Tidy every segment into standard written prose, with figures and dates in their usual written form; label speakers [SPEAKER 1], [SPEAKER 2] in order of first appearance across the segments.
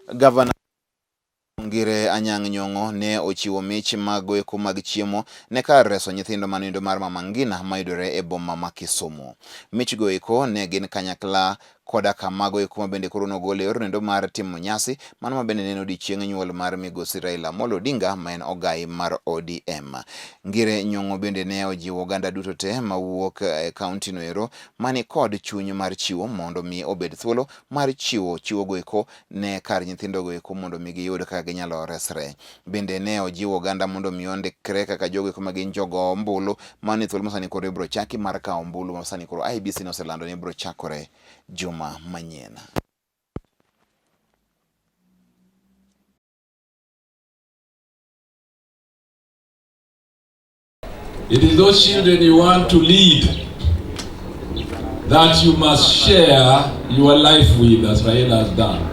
[SPEAKER 1] Gavana Ngire Anyang' Nyong'o ne ochiwo mich mag chiemo ne kar reso nyithindo manindo mar Mama Ngina mayudore e boma ma Kisumu. Mich goeko ne gin kanyakla koda kamago eko mabende koro nogole yor nendo mar timo nyasi mano mabende neno odiochieng' nyuol mar migosi Raila Amolo Odinga ma en ogai mar ODM. Ngire Nyong'o bende ne ojiwo oganda duto te mawuok e kaunti no ero mani kod chuny mar chiwo mondo mi obed thuolo mar chiwo goeko ne kar nyithindo goeko mondo mi giyud kaka ginyalo resre. Bende ne ojiwo oganda mondo mi ondikre kaka jogo ma gin jogo ombulu mani thuolo masani koro ibro chaki mar kawo ombulu masani koro IEBC noselando ni ibro chakore juma manyien.
[SPEAKER 2] It is those children you want to lead that you must share your life with, as Raila has done.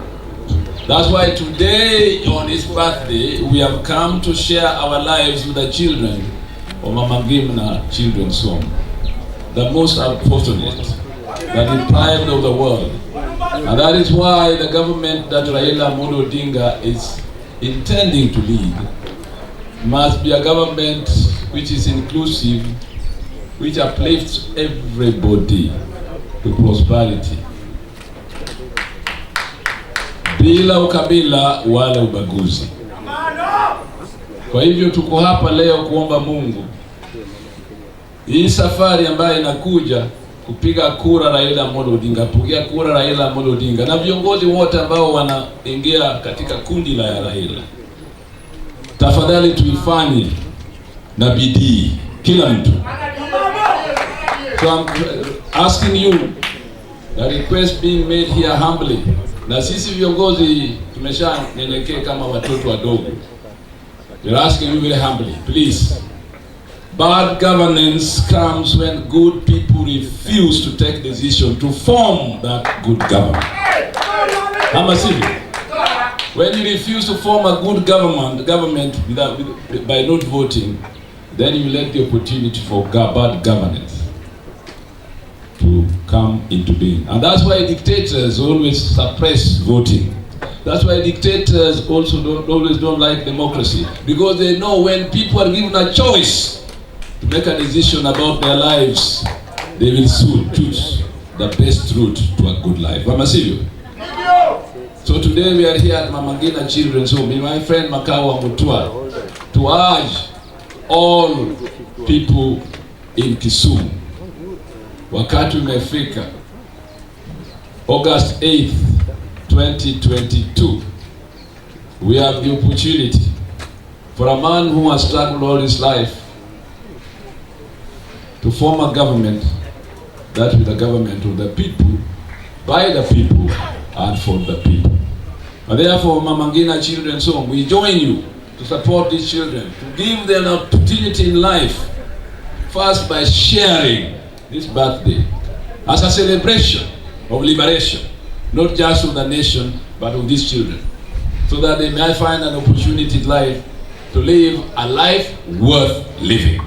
[SPEAKER 2] That's why today, on his birthday, we have come to share our lives with the children of Mama Ngina Children's Home, the most unfortunate, the deprived of the world. And that is why the government that Raila Amolo Odinga is intending to lead must be a government which is inclusive, which uplifts everybody to prosperity, bila ukabila wala ubaguzi. Kwa hivyo tuko hapa leo kuomba Mungu hii safari ambayo inakuja kupiga kura Raila Amolo Odinga, kupiga kura Raila Amolo Odinga na viongozi wote ambao wanaingia katika kundi la Raila, tafadhali tuifanye na bidii kila mtu. So I'm asking you, the request being made here humbly, na sisi viongozi tumeshanyenyekea kama watoto wadogo. We're asking you very humbly, please. Bad governance comes when good people refuse to take decision to form that good government. When you refuse to form a good government by not voting, then you let the opportunity for bad governance to come into being. And that's why dictators always suppress voting. That's why dictators also always don't like democracy, because they know when people are given a choice to make a decision about their lives, they will soon choose the best route to a good life. So today we are here at Mama Ngina Children's Home, with my friend Makawa Mutua, to urge all people in Kisumu, wakati umefika, August 8th, 2022, we have the opportunity for a man who has struggled all his life to form a government that is the government of the people, by the people, and for the people. And therefore, Mama Ngina Children's Home, we join you to support these children, to give them an opportunity in life, first by sharing this birthday as a celebration of liberation, not just of the nation, but of these children, so that they may find an opportunity in life to live a life worth living.